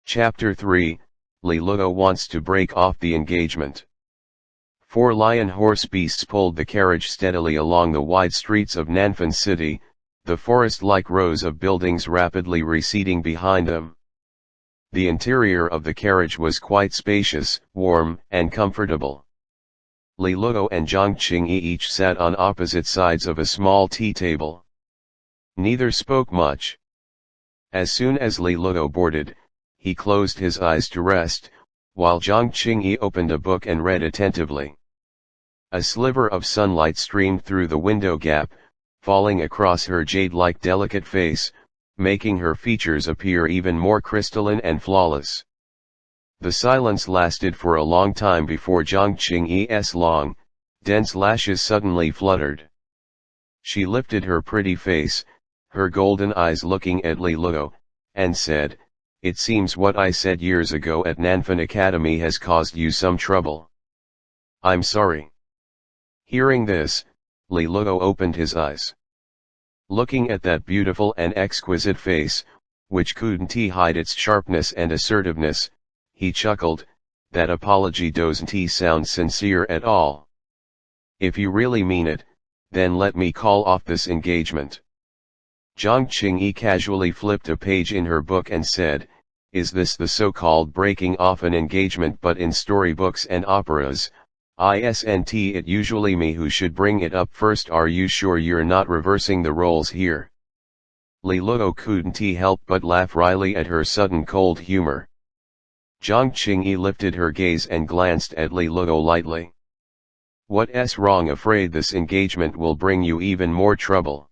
Chapter 3, Li Luo wants to break off the engagement. 4 lion horse beasts pulled the carriage steadily along the wide streets of Nanfan City, the forest-like rows of buildings rapidly receding behind them. The interior of the carriage was quite spacious, warm, and comfortable. Li Luo and Zhang Qingyi each sat on opposite sides of a small tea table. Neither spoke much. As soon as Li Luo boarded, he closed his eyes to rest, while Zhang Qingyi opened a book and read attentively. A sliver of sunlight streamed through the window gap, falling across her jade-like delicate face, making her features appear even more crystalline and flawless. The silence lasted for a long time before Zhang Qingyi's long, dense lashes suddenly fluttered. She lifted her pretty face, her golden eyes looking at Li Luo, and said, "It seems what I said years ago at Nanfan Academy has caused you some trouble. I'm sorry." Hearing this, Li Luo opened his eyes. Looking at that beautiful and exquisite face, which couldn't hide its sharpness and assertiveness, he chuckled, "That apology doesn't sound sincere at all. If you really mean it, then let me call off this engagement." Zhang Qingyi casually flipped a page in her book and said, "Is this the so-called breaking off an engagement? But in storybooks and operas, isn't it usually me who should bring it up first? Are you sure you're not reversing the roles here?" Li Luo couldn't help but laugh wryly at her sudden cold humor. Zhang Qingyi lifted her gaze and glanced at Li Luo lightly. "What's wrong? Afraid this engagement will bring you even more trouble?"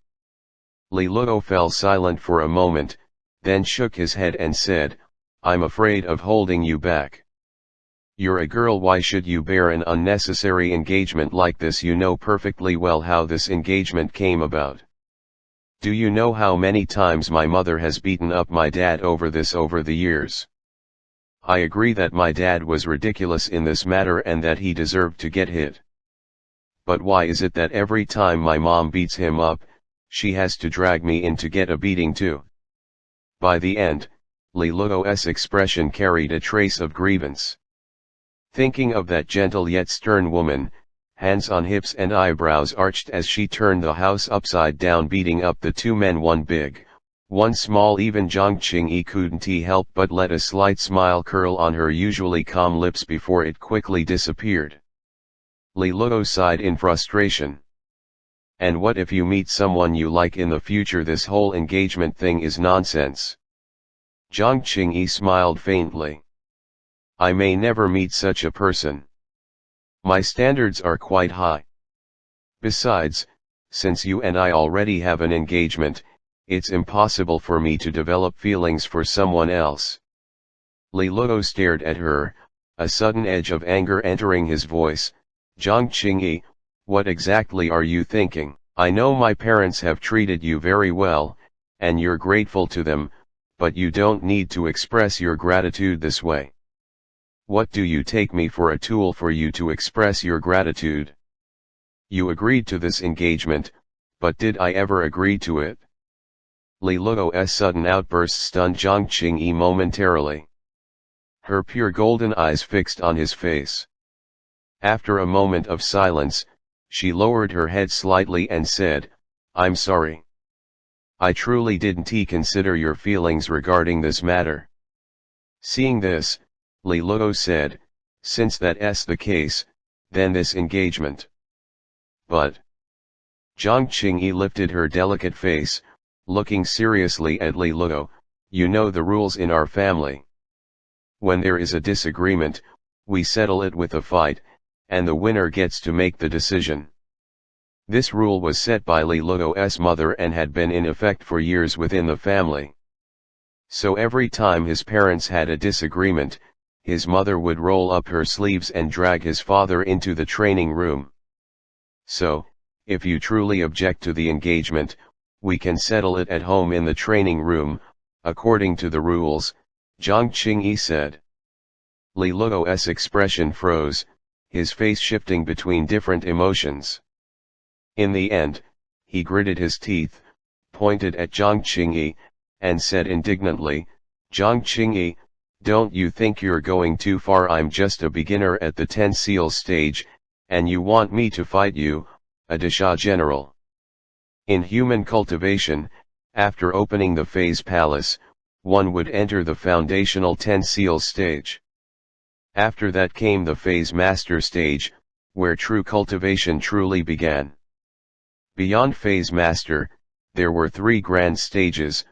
Li Luo fell silent for a moment, then shook his head and said, "I'm afraid of holding you back. You're a girl, why should you bear an unnecessary engagement like this? You know perfectly well how this engagement came about. Do you know how many times my mother has beaten up my dad over this over the years? I agree that my dad was ridiculous in this matter and that he deserved to get hit. But why is it that every time my mom beats him up, she has to drag me in to get a beating too?" By the end, Li Luo's expression carried a trace of grievance. Thinking of that gentle yet stern woman, hands on hips and eyebrows arched as she turned the house upside down, beating up the two men, one big, one small, even Zhang Qingyi couldn't help but let a slight smile curl on her usually calm lips before it quickly disappeared. Li Luo sighed in frustration. "And what if you meet someone you like in the future? This whole engagement thing is nonsense." Zhang Qingyi smiled faintly. "I may never meet such a person. My standards are quite high. Besides, since you and I already have an engagement, it's impossible for me to develop feelings for someone else." Li Luo stared at her, a sudden edge of anger entering his voice. "Zhang Qingyi, what exactly are you thinking? I know my parents have treated you very well, and you're grateful to them, but you don't need to express your gratitude this way. What do you take me for, a tool for you to express your gratitude? You agreed to this engagement, but did I ever agree to it?" Li Luo's sudden outburst stunned Zhang Qingyi momentarily. Her pure golden eyes fixed on his face. After a moment of silence, she lowered her head slightly and said, "I'm sorry. I truly didn't consider your feelings regarding this matter." Seeing this, Li Luo said, "Since that's the case, then this engagement." "But..." Zhang Qingyi lifted her delicate face, looking seriously at Li Luo, "You know the rules in our family. When there is a disagreement, we settle it with a fight, and the winner gets to make the decision." This rule was set by Li Luo's mother and had been in effect for years within the family. So every time his parents had a disagreement, his mother would roll up her sleeves and drag his father into the training room. "So, if you truly object to the engagement, we can settle it at home in the training room, according to the rules," Zhang Qingyi said. Li Luo's expression froze, his face shifting between different emotions. In the end, he gritted his teeth, pointed at Zhang Qingyi, and said indignantly, "Zhang Qingyi, Don't you think you're going too far? I'm just a beginner at the 10 seals stage, and you want me to fight you, a Dasha general. In human cultivation, after opening the phase palace, one would enter the foundational 10 seals stage. After that came the phase master stage, where true cultivation truly began. Beyond phase master, there were 3 grand stages: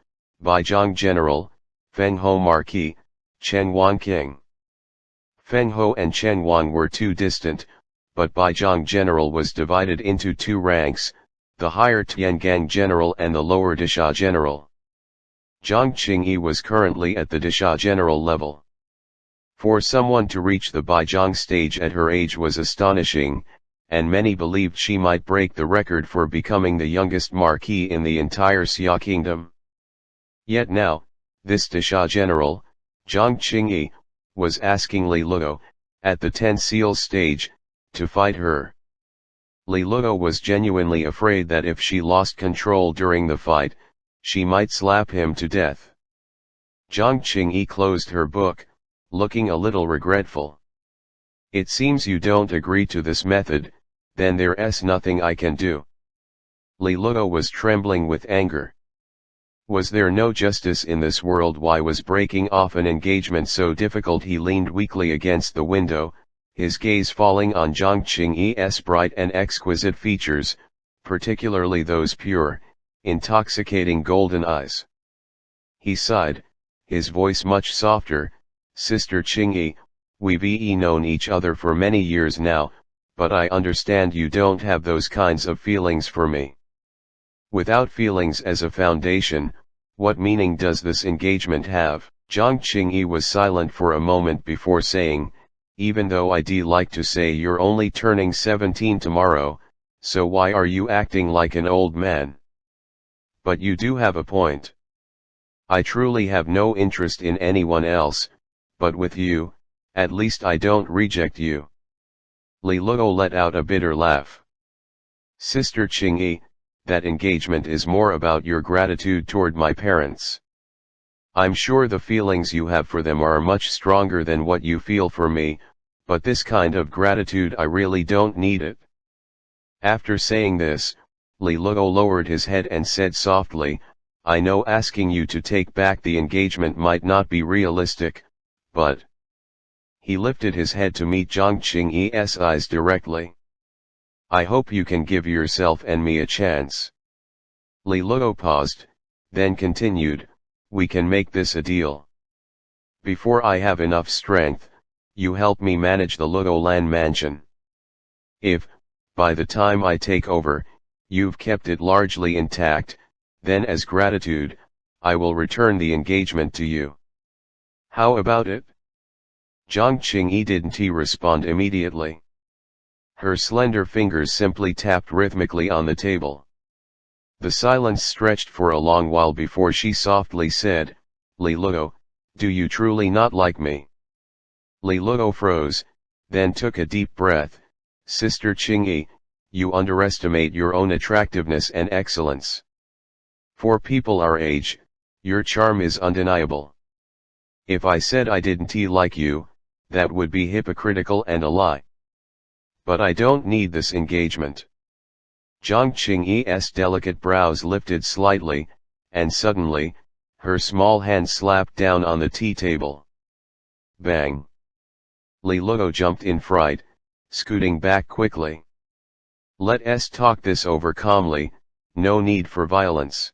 Baizhang General, Fenghuo Marquis, Chenhuan King. Fenghuo and Chenhuan were too distant, but Baizhang General was divided into 2 ranks, the higher Tiangang General and the lower Dasha General. Zhang Qingyi was currently at the Dasha General level. For someone to reach the Baizhang stage at her age was astonishing, and many believed she might break the record for becoming the youngest marquis in the entire Xia kingdom. Yet now, this Dasha general, Zhang Qingyi, was asking Li Luo, at the 10 seals stage, to fight her. Li Luo was genuinely afraid that if she lost control during the fight, she might slap him to death. Zhang Qingyi closed her book, looking a little regretful. It seems you don't agree to this method, then there's nothing I can do. Li Luo was trembling with anger. Was there no justice in this world? Why was breaking off an engagement so difficult? He leaned weakly against the window, his gaze falling on Zhang Qingyi's bright and exquisite features, particularly those pure, intoxicating golden eyes. He sighed, his voice much softer. Sister Qingyi, we've known each other for many years now, but I understand you don't have those kinds of feelings for me. Without feelings as a foundation, what meaning does this engagement have? Zhang Qingyi was silent for a moment before saying, even though I'd like to say you're only turning 17 tomorrow, so why are you acting like an old man? But you do have a point. I truly have no interest in anyone else, but with you, at least I don't reject you. Li Luo let out a bitter laugh. Sister Qingyi, that engagement is more about your gratitude toward my parents. I'm sure the feelings you have for them are much stronger than what you feel for me, but this kind of gratitude I really don't need it. After saying this, Li Luo lowered his head and said softly, I know asking you to take back the engagement might not be realistic, but... He lifted his head to meet Zhang Qingyi's eyes directly. I hope you can give yourself and me a chance. Li Luo paused, then continued, we can make this a deal. Before I have enough strength, you help me manage the Luolan mansion. If, by the time I take over, you've kept it largely intact, then as gratitude, I will return the engagement to you. How about it? Zhang Qingyi didn't respond immediately. Her slender fingers simply tapped rhythmically on the table. The silence stretched for a long while before she softly said, Li Luo, do you truly not like me? Li Luo froze, then took a deep breath. Sister Qingyi, you underestimate your own attractiveness and excellence. For people our age, your charm is undeniable. If I said I didn't like you, that would be hypocritical and a lie. But I don't need this engagement. Zhang Qingyi's delicate brows lifted slightly, and suddenly, her small hand slapped down on the tea table. Bang! Li Luo jumped in fright, scooting back quickly. Let's talk this over calmly, no need for violence.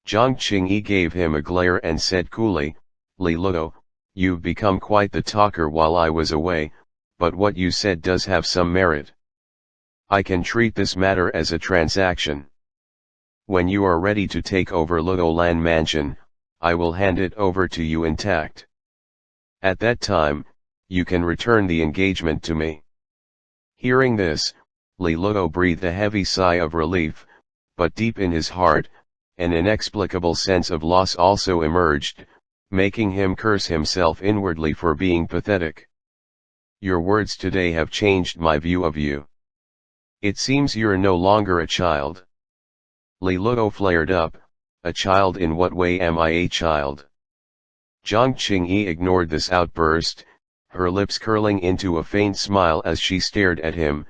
Zhang Qingyi gave him a glare and said coolly, Li Luo, you've become quite the talker while I was away, but what you said does have some merit. I can treat this matter as a transaction. When you are ready to take over Luolan Mansion, I will hand it over to you intact. At that time, you can return the engagement to me. Hearing this, Li Luo breathed a heavy sigh of relief, but deep in his heart, an inexplicable sense of loss also emerged, making him curse himself inwardly for being pathetic. Your words today have changed my view of you. It seems you're no longer a child. Li Luo flared up, a child? In what way am I a child? Jiang Qingyi ignored this outburst, her lips curling into a faint smile as she stared at him.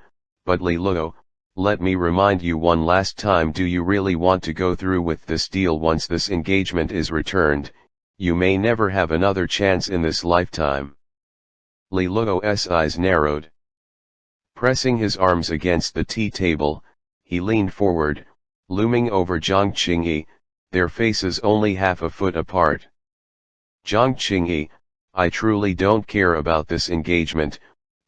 But Li Luo, let me remind you one last time, do you really want to go through with this deal? Once this engagement is returned, you may never have another chance in this lifetime. Li Luo's eyes narrowed. Pressing his arms against the tea table, he leaned forward, looming over Jiang Qingyi, their faces only half a foot apart. Jiang Qingyi, I truly don't care about this engagement,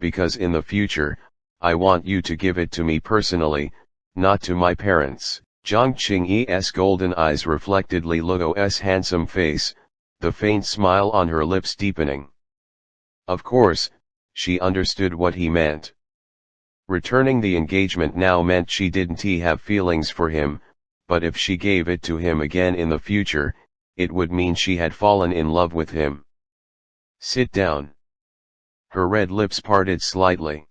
because in the future, I want you to give it to me personally, not to my parents. Jiang Qingyi's golden eyes reflected Li Luo's handsome face, the faint smile on her lips deepening. Of course, she understood what he meant. Returning the engagement now meant she didn't have feelings for him, but if she gave it to him again in the future, it would mean she had fallen in love with him. Sit down. Her red lips parted slightly.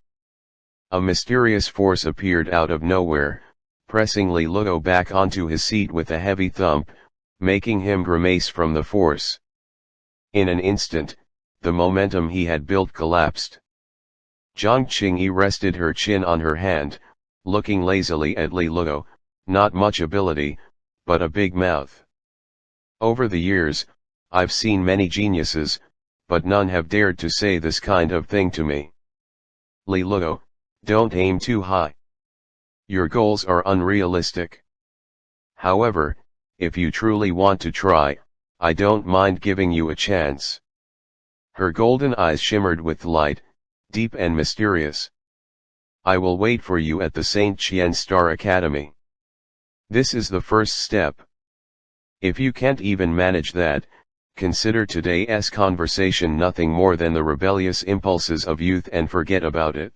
A mysterious force appeared out of nowhere, pressing Li Luo back onto his seat with a heavy thump, making him grimace from the force. In an instant, the momentum he had built collapsed. Jiang Qingyi rested her chin on her hand, looking lazily at Li Luo, not much ability, but a big mouth. Over the years, I've seen many geniuses, but none have dared to say this kind of thing to me. Li Luo, don't aim too high. Your goals are unrealistic. However, if you truly want to try, I don't mind giving you a chance. Her golden eyes shimmered with light, deep and mysterious. I will wait for you at the St. Qian Star Academy. This is the first step. If you can't even manage that, consider today's conversation nothing more than the rebellious impulses of youth and forget about it.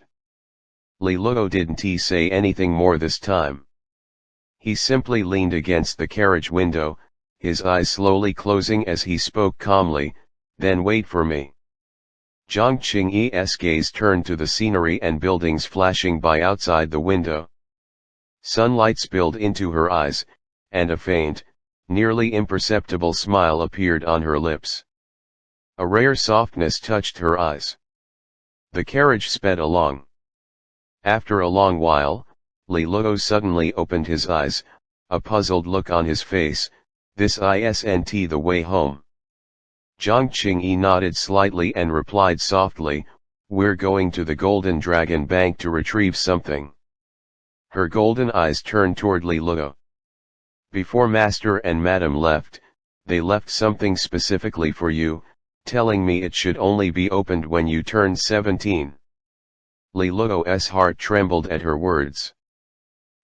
Li Luo didn't say anything more this time. He simply leaned against the carriage window, his eyes slowly closing as he spoke calmly, then wait for me. Jiang Qingyi's gaze turned to the scenery and buildings flashing by outside the window. Sunlight spilled into her eyes, and a faint, nearly imperceptible smile appeared on her lips. A rare softness touched her eyes. The carriage sped along. After a long while, Li Luo suddenly opened his eyes, a puzzled look on his face. This isn't the way home. Jiang Qingyi nodded slightly and replied softly, we're going to the Golden Dragon Bank to retrieve something. Her golden eyes turned toward Li Luo. Before Master and Madam left, they left something specifically for you, telling me it should only be opened when you turn 17. Li Luo's heart trembled at her words.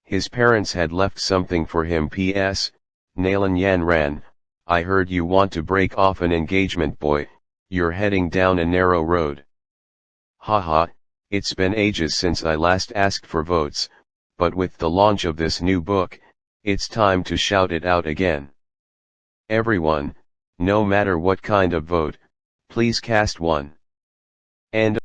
His parents had left something for him. P.S. Nalan Yan Ran, I heard you want to break off an engagement, boy, you're heading down a narrow road. Haha, it's been ages since I last asked for votes, but with the launch of this new book, it's time to shout it out again. Everyone, no matter what kind of vote, please cast one. End